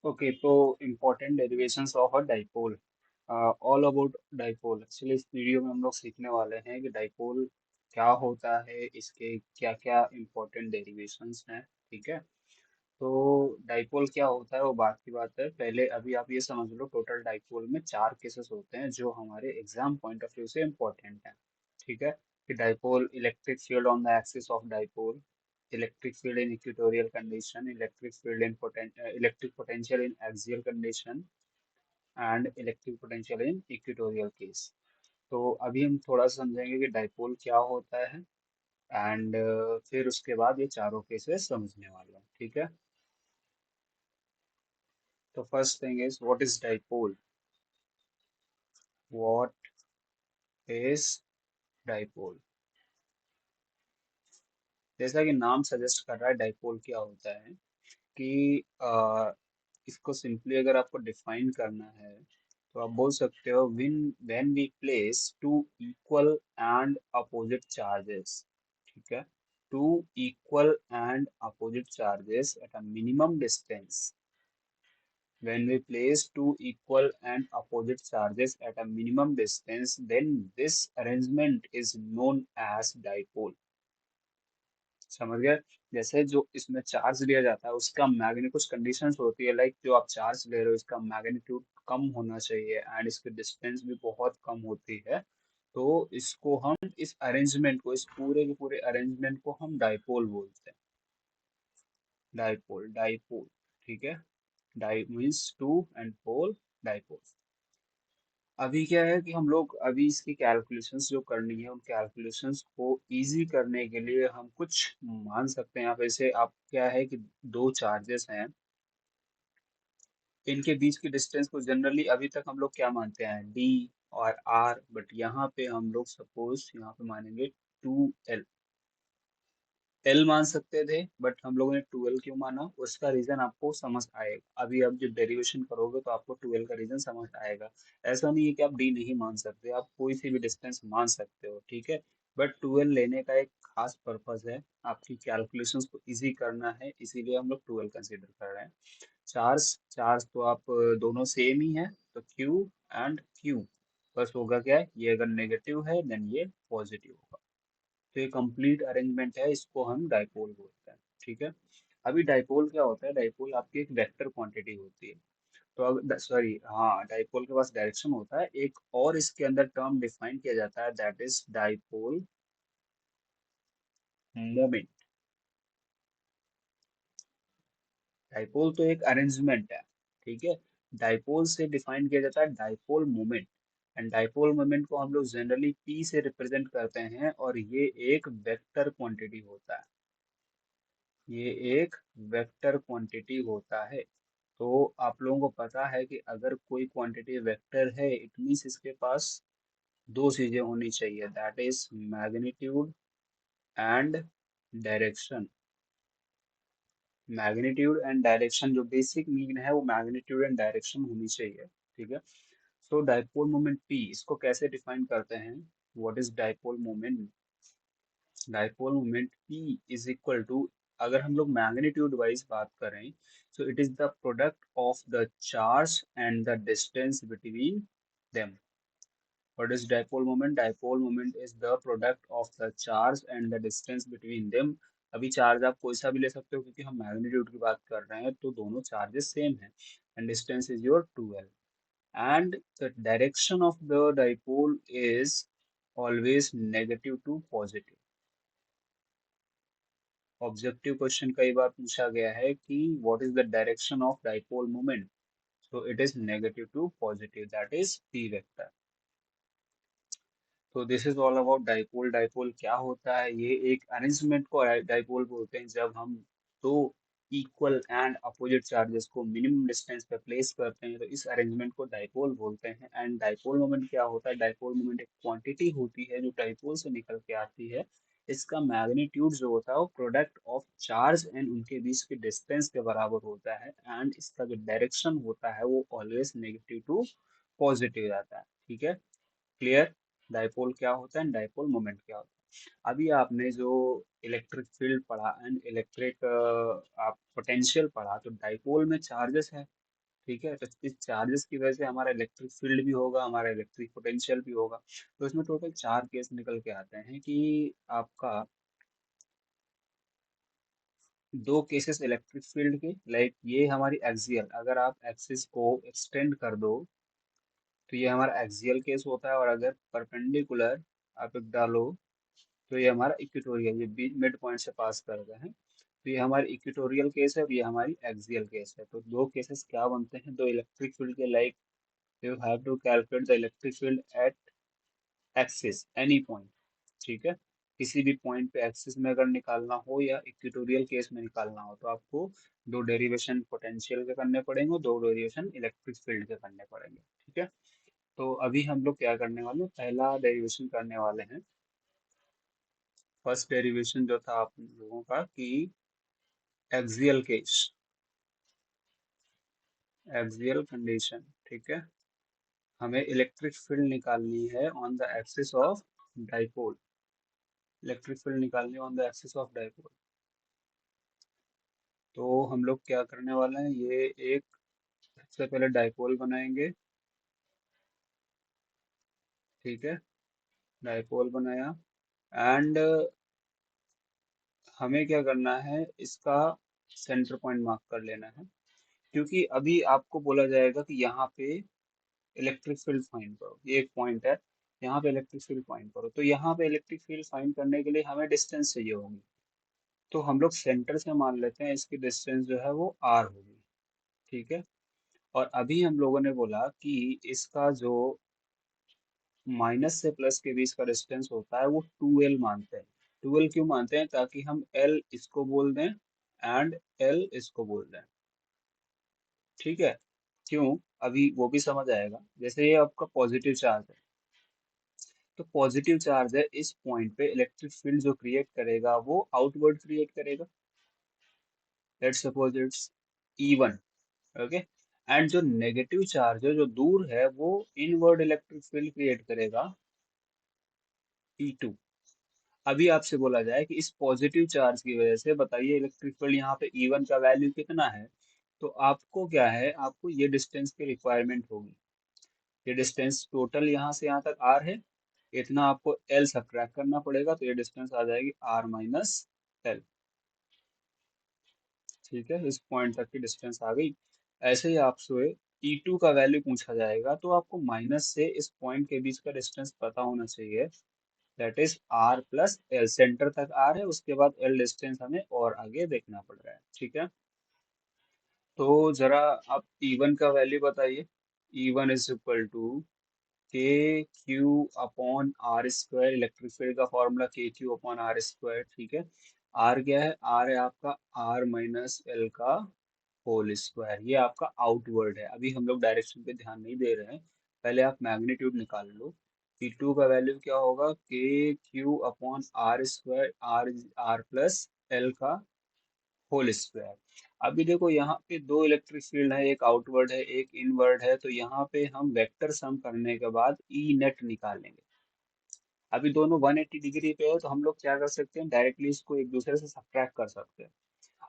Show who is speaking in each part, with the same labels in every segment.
Speaker 1: Okay, तो important derivations of a dipole. All about dipole. Actually इस video में हम लोग सीखने वाले हैं कि डाइपोल क्या होता है, इसके क्या क्या इम्पोर्टेंट डेरिवेशंस हैं। ठीक है। तो डाइपोल क्या होता है वो बात की बात है। पहले अभी आप ये समझ लो, टोटल डाइपोल में 4 केसेस होते हैं जो हमारे एग्जाम पॉइंट ऑफ व्यू से इम्पोर्टेंट हैं। ठीक है। कि dipole, electric field on the axis of dipole, electric field in equatorial condition, electric potential in axial condition, and electric potential in equatorial case। तो अभी हम थोड़ा सा समझेंगे कि डाइपोल क्या होता है, एंड फिर उसके बाद ये चारों केसेस समझने वाले हैं। ठीक है। तो first thing is what is dipole. What is dipole. जैसा कि नाम सजेस्ट कर रहा है, डाइपोल क्या होता है कि इसको सिंपली अगर आपको डिफाइन करना है तो आप बोल सकते हो when we place two equal and opposite charges. ठीक है। Two equal and opposite charges at a minimum distance. When we place two equal and opposite charges at a minimum distance, then this arrangement is known as dipole। समझ गए। जैसे जो इसमें charge लिया जाता है उसका मैग्नी कुछ कंडीशंस होती है, लाइक जो आप चार्ज ले रहे हो इसका मैग्नीट्यूड कम होना चाहिए एंड इसकी डिस्टेंस भी बहुत कम होती है। तो इसको हम इस अरेंजमेंट को, इस पूरे के पूरे अरेंजमेंट को हम डाइपोल बोलते हैं। Dipole, dipole. ठीक है। Di means two and pole, dipole. अभी क्या है कि हम लोग अभी इसकी कैलकुलेशंस जो करनी है उन कैलकुलेशंस को इजी करने के लिए हम कुछ मान सकते हैं। आप ऐसे, आप क्या है कि दो चार्जेस हैं, इनके बीच की डिस्टेंस को जनरली अभी तक हम लोग क्या मानते हैं, डी और आर, बट यहाँ पे हम लोग सपोज यहाँ पे मानेंगे 2L। एल मान सकते थे बट हम लोगों ने 2L क्यों माना, उसका रीजन आपको समझ आएगा। अभी आप जब डेरिवेशन करोगे तो आपको 2L का रीजन समझ आएगा। ऐसा नहीं है कि आप डी नहीं मान सकते, आप कोई सी भी डिस्टेंस मान सकते हो। ठीक है। बट 2L लेने का एक खास पर्पज है, आपकी कैलकुलेशंस को इजी करना है, इसीलिए हम लोग 2L कंसीडर कर रहे हैं। चार्ज चार्ज तो आप दोनों सेम ही है, तो Q एंड Q। बस होगा क्या है, ये अगर नेगेटिव है देन ये पॉजिटिव होगा। तो ये कंप्लीट अरेंजमेंट है, इसको हम डाइपोल बोलते हैं। ठीक है। अभी डाइपोल क्या होता है, डाइपोल आपकी एक वेक्टर क्वांटिटी होती है। तो अब सॉरी, हाँ, डाइपोल के पास डायरेक्शन होता है एक, और इसके अंदर टर्म डिफाइन किया जाता है, that is dipole moment. Dipole तो एक अरेंजमेंट है। ठीक है। डाइपोल से डिफाइन किया जाता है dipole moment. And dipole moment को हम लोग जनरली पी से रिप्रेजेंट करते हैं, और ये एक वेक्टर क्वांटिटी होता है। ये एक वेक्टर क्वांटिटी होता है। तो आप लोगों को पता है कि अगर कोई क्वांटिटी वेक्टर है, इट मीन्स इसके पास दो चीजें होनी चाहिए, that is magnitude and direction. Magnitude and direction, जो बेसिक मीन है वो मैग्नीट्यूड एंड डायरेक्शन होनी चाहिए। ठीक है। सो डाइपोल मोमेंट पी, इसको कैसे डिफाइन करते हैं, what is dipole moment. Dipole moment P is equal to, अगर हम लोग मैग्नीट्यूड वाइज बात करें, so it is the product of the charge and the distance between them। What is dipole moment? Dipole moment is the product of the charge and the distance between them। अभी charge आप कोई सा भी ले सकते हो क्योंकि हम मैग्नीट्यूड की बात कर रहे हैं, तो दोनों चार्जेस सेम है। And distance is your 2L। And the direction of the dipole is always negative to positive. Objective question कई बार पूछा गया है कि what is the direction of dipole moment, so it is negative to positive, that is P vector. तो this is all about dipole. Dipole क्या होता है, ये एक अरेंजमेंट को डाइपोल बोलते हैं जब हम दो इक्वल एंड अपोजिट चार्जेस को मिनिमम डिस्टेंस पे प्लेस करते हैं, तो इस अरेंजमेंट को डाइपोल बोलते हैं। एंड डाइपोल मोमेंट क्या होता है, डाइपोल मोमेंट एक क्वांटिटी होती है जो डाइपोल से निकल के आती है। इसका मैग्नीट्यूड जो होता है वो प्रोडक्ट ऑफ चार्ज एंड उनके बीच के डिस्टेंस के बराबर होता है, एंड इसका जो डायरेक्शन होता है वो ऑलवेज नेगेटिव टू पॉजिटिव रहता है। ठीक है। क्लियर। डाइपोल क्या होता है, डाइपोल मोमेंट क्या होता है। अभी आपने जो इलेक्ट्रिक फील्ड पढ़ा एंड इलेक्ट्रिक आप पोटेंशियल पढ़ा, तो डाइपोल में चार्जेस है। ठीक है, तो इस चार्जेस की वजह से हमारा इलेक्ट्रिक फील्ड भी होगा, हमारा इलेक्ट्रिक पोटेंशियल भी होगा। तो इसमें टोटल 4 केस निकल के आते हैं कि आपका दो केसेस इलेक्ट्रिक फील्ड के, लाइक ये हमारी एक्सियल, अगर आप एक्सिस को एक्सटेंड कर दो तो ये हमारा एक्सियल केस होता है, और अगर परपेंडिकुलर आप एक डालो तो ये हमारा इक्वेटोरियल, ये बीच मिड पॉइंट से पास कर रहे हैं, तो ये हमारी इक्वेटोरियल केस है और ये हमारी एक्सियल केस है। तो दो केसेस क्या बनते हैं दो इलेक्ट्रिक फील्ड के, like you have to calculate the electric field at axis any point. ठीक है, किसी भी पॉइंट पे एक्सिस में अगर निकालना हो या इक्वेटोरियल केस में निकालना हो तो आपको दो डेरिवेशन पोटेंशियल के करने पड़ेंगे, दो डेरिवेशन इलेक्ट्रिक फील्ड के करने पड़ेंगे। ठीक है, तो अभी हम लोग क्या करने वाले हैं, पहला डेरिवेशन करने वाले हैं। फर्स्ट डेरिवेशन जो था आप लोगों का कि एक्सियल केस, एक्सियल कंडीशन। ठीक है, हमें इलेक्ट्रिक फील्ड निकालनी है on the axis of dipole, electric field निकालनी है on the axis of dipole. तो हम लोग क्या करने वाले हैं, ये एक सबसे पहले डाइपोल बनाएंगे। ठीक है, डाइपोल बनाया, एंड हमें क्या करना है, इसका सेंटर पॉइंट मार्क कर लेना है, क्योंकि अभी आपको बोला जाएगा कि यहाँ पे इलेक्ट्रिक फील्ड फाइंड करो, ये एक पॉइंट है, यहाँ पे इलेक्ट्रिक फील्ड फाइंड करो। तो यहाँ पे इलेक्ट्रिक फील्ड फाइंड करने के लिए हमें डिस्टेंस चाहिए होगी, तो हम लोग सेंटर से मान लेते हैं इसकी डिस्टेंस जो है वो आर होगी। ठीक है, और अभी हम लोगों ने बोला कि इसका जो माइनस से प्लस के बीच का डिस्टेंस होता है वो 2L मानते हैं। 2L क्यों मानते हैं, ताकि हम L इसको बोल दें एंड L इसको बोल दें। ठीक है, क्यों, अभी वो भी समझ आएगा। जैसे ये आपका पॉजिटिव चार्ज है, तो पॉजिटिव चार्ज है इस पॉइंट पे इलेक्ट्रिक फील्ड जो क्रिएट करेगा वो आउटवर्ड क्रिएट करेगा, let's suppose it's E1। Okay, and जो नेगेटिव चार्ज है जो दूर है वो इनवर्ड इलेक्ट्रिक फील्ड क्रिएट करेगा, E2। अभी आपसे बोला जाए कि इस पॉजिटिव चार्ज की वजह से बताइए इलेक्ट्रिक फील्ड यहाँ पे E1 का वैल्यू कितना है, तो आपको क्या है, आपको ये डिस्टेंस की रिक्वायरमेंट होगी। ये डिस्टेंस टोटल यहाँ से यहाँ तक R है, इतना आपको L सब्ट्रैक्ट करना पड़ेगा, तो ये डिस्टेंस आ जाएगी R - L। ठीक है, इस पॉइंट तक की डिस्टेंस आ गई। ऐसे ही आपसे E2 का वैल्यू पूछा जाएगा, तो आपको माइनस से इस पॉइंट के बीच का डिस्टेंस पता होना चाहिए, दैट इज R+L। सेंटर तक R है, उसके बाद L डिस्टेंस हमें और आगे देखना पड़ रहा है। ठीक है, तो जरा आप E1 का वैल्यू बताइए। E1 is equal to KQ/R²। Electric field का फॉर्मूला KQ/R²। ठीक है, R क्या है, R है आपका R - L का होल स्क्वायर, ये आपका आउटवर्ड है। अभी हम लोग डायरेक्शन पे ध्यान नहीं दे रहे हैं, पहले आप मैग्नीट्यूड निकाल लो। P2 का वैल्यू क्या होगा, KQ/R², R+L का होल स्क्वायर। अभी देखो यहाँ पे दो इलेक्ट्रिक फील्ड है, एक आउटवर्ड है एक इनवर्ड है, तो यहाँ पे हम वेक्टर सम करने के बाद ई नेट निकालेंगे। अभी दोनों 180 डिग्री पे है, तो हम लोग क्या कर सकते हैं, डायरेक्टली इसको एक दूसरे से सब्ट्रैक्ट कर सकते हैं।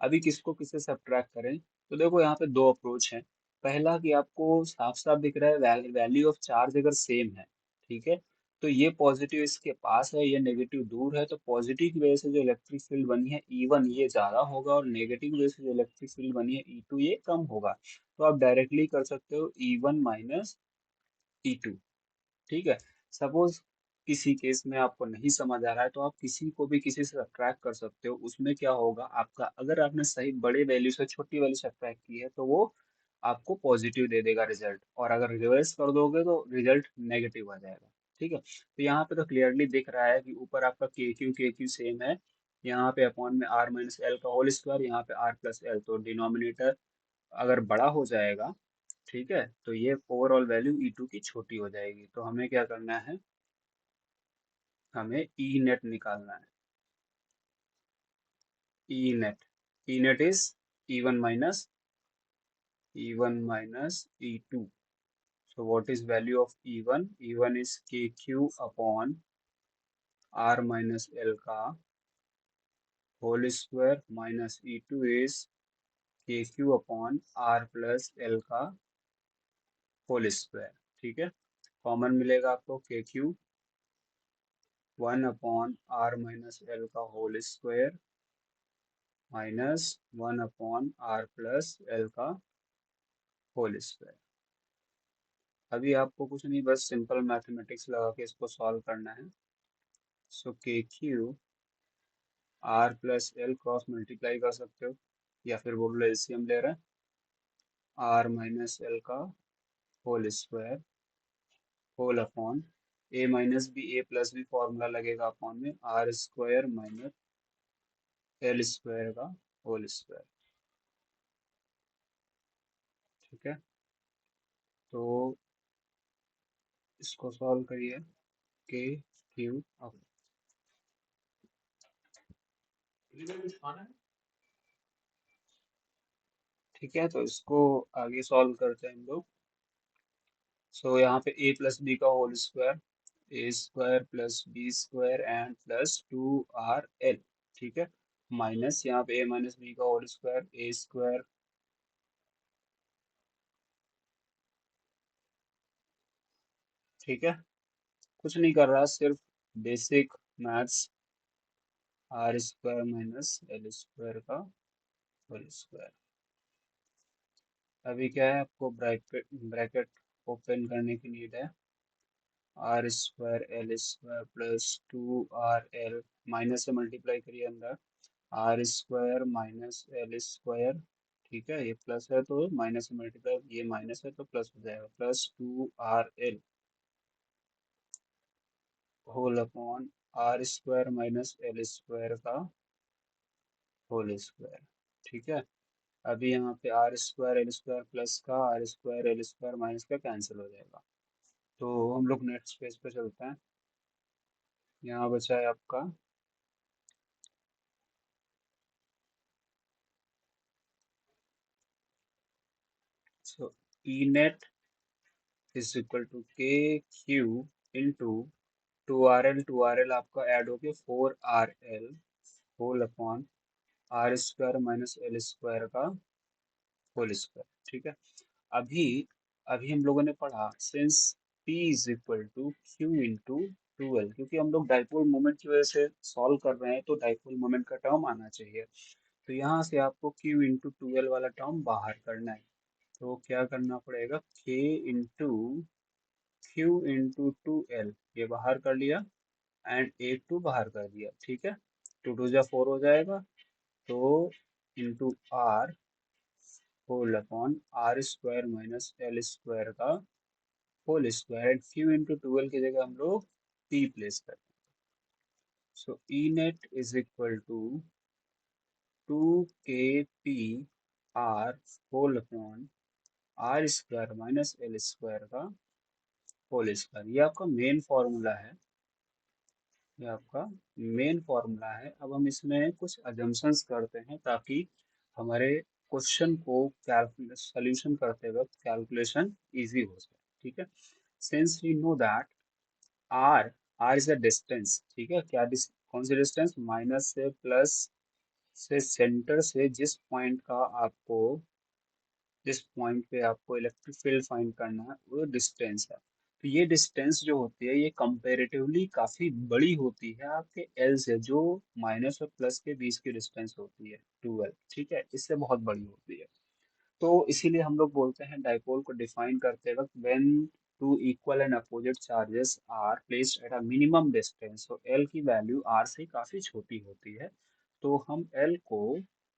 Speaker 1: अभी किसको किससे सब्ट्रैक्ट करें, तो देखो यहाँ पे दो अप्रोच है। पहला कि आपको साफ साफ दिख रहा है वैल्यू ऑफ चार्ज अगर सेम है, ठीक है, तो ये पॉजिटिव इसके पास है, ये नेगेटिव दूर है, तो पॉजिटिव की वजह से जो इलेक्ट्रिक फील्ड बनी है E1 ये ज्यादा होगा, और नेगेटिव की वजह से जो इलेक्ट्रिक फील्ड बनी है E2 ये कम होगा। तो आप डायरेक्टली कर सकते हो E1 माइनस E2। ठीक है, सपोज किसी केस में आपको नहीं समझ आ रहा है तो आप किसी को भी किसी से सब्ट्रैक्ट कर सकते हो। उसमें क्या होगा आपका, अगर आपने सही बड़े वैल्यू से छोटी वैल्यू सब्ट्रैक्ट की है तो वो आपको पॉजिटिव दे देगा रिजल्ट, और अगर रिवर्स कर दोगे तो रिजल्ट नेगेटिव आ जाएगा। ठीक है, तो यहाँ पे तो क्लियरली दिख रहा है कि ऊपर आपका के क्यू सेम है, यहाँ पे अपॉन में R - L का होल स्क्वायर, यहाँ पे R+L, तो डिनोमिनेटर अगर बड़ा हो जाएगा, ठीक है, तो ये ओवरऑल वैल्यू E2 की छोटी हो जाएगी। तो हमें क्या करना है, हमें ई नेट निकालना है। E net, E net is E1 minus E2। So what is value of E1? E1 is KQ upon R - L का whole square, minus E2 is k q upon R plus L का whole square. ठीक है, common मिलेगा आपको k q 1 upon R minus L का whole square minus 1 upon R plus L का whole square. अभी आपको कुछ नहीं, बस सिंपल मैथमेटिक्स लगा के इसको सॉल्व करना है। सो के Q R plus L cross multiply कर सकते हो, या फिर बोल लो एलसीएम ले रहे हैं, आर माइनस एल का whole square whole upon A minus B, A plus B formula लगेगा अपॉन में R square minus L square का होल स्क्वायर। ठीक है, तो इसको सॉल्व करिए। के क्यू अब ठीक है, तो इसको आगे सॉल्व करते हैं हम लोग। सो यहाँ पे ए प्लस बी का whole square, A square plus B square and plus 2 R L. ठीक है, माइनस यहाँ पे ए माइनस बी का होल स्क्वायर, ए स्क्वायर। ठीक है, कुछ नहीं कर रहा, सिर्फ basic maths, R square minus L square का होल स्क्वायर। अभी क्या है, आपको ब्रैकेट ब्रैकेट ओपन करने की नीड है। R square L square plus 2 R L, minus से मल्टीप्लाई करिए अंदर, R square minus L square. ठीक है, ये प्लस है तो माइनस से मल्टीप्लाई, ये माइनस है तो प्लस हो जाएगा, plus 2 R L whole upon R square minus L square का होल स्क्वायर। ठीक है, अभी यहाँ पे R square L square plus का R square L square minus का कैंसिल हो जाएगा। तो हम लोग नेक्स्ट पेज पे चलते हैं। यहाँ बचा है आपका, so E net is equal to K Q into 2 R L, 2 R L आपका ऐड हो गया 4 R L whole upon R square minus L square का होल स्क्वायर। ठीक है, अभी अभी हम लोगों ने पढ़ा since P is equal to Q into 2L, क्योंकि हम लोग डाइपोल मोमेंट की वजह से सॉल्व कर रहे हैं तो डाइपोल मोमेंट का टर्म आना चाहिए। तो यहाँ से आपको Q इंटू 2L वाला टर्म बाहर करना है। तो क्या करना पड़ेगा, K into Q into 2L, ये बाहर कर लिया एंड एक टू बाहर कर दिया। ठीक है, 2 2 जा 4 हो जाएगा, तो into R whole upon R square minus L square का whole square, q into 2L की जगह हम लोग पी प्लेस करते हैं। So E net is equal to 2 k p R whole upon R square minus L square का whole square. ये आपका मेन फॉर्मूला है, ये आपका मेन फॉर्मूला है। अब हम इसमें कुछ अजम्पशंस करते हैं ताकि हमारे क्वेश्चन को कैलकुलेट सोल्यूशन करते वक्त कैलकुलेशन इजी हो जाए। ठीक है, since we know that R R is a distance. ठीक है, क्या कौन सी डिस्टेंस, माइनस से प्लस से सेंटर से जिस पॉइंट पे आपको इलेक्ट्रिक फील्ड फाइंड करना है वो डिस्टेंस है। तो ये डिस्टेंस जो होती है ये कंपैरेटिवली काफी बड़ी होती है आपके एल से, जो माइनस और प्लस के बीच की डिस्टेंस होती है 2L। ठीक है, इससे बहुत बड़ी होती है। तो इसीलिए हम लोग बोलते हैं डाइपोल को डिफाइन करते वक्त, when two equal and opposite charges are placed at a minimum distance, तो एल की वैल्यू आर से काफी छोटी होती है, तो हम एल को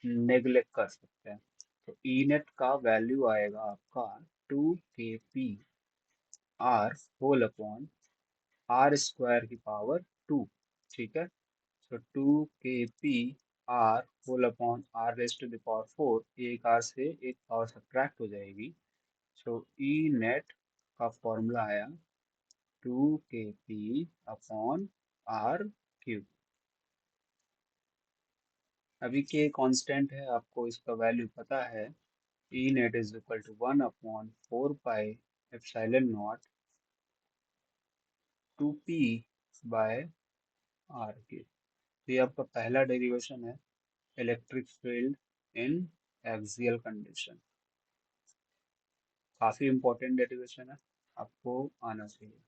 Speaker 1: नेग्लेक्ट कर सकते हैं। तो ई नेट का वैल्यू आएगा आपका 2 k p R whole upon R square की पावर 2। ठीक है, तो 2 k p R whole upon R raise to the power 4, एक आर से एक पावर सब्ट्रैक्ट हो जाएगी। सो ई नेट का फॉर्मूला आया 2 k p upon R cube. अभी के कांस्टेंट है, आपको इसका वैल्यू पता है, E net is equal to 1/4 pi epsilon naught 2p by R cube. ये आपका पहला डेरिवेशन है, electric field in axial condition, काफी इंपॉर्टेंट डेरिवेशन है, आपको आना चाहिए।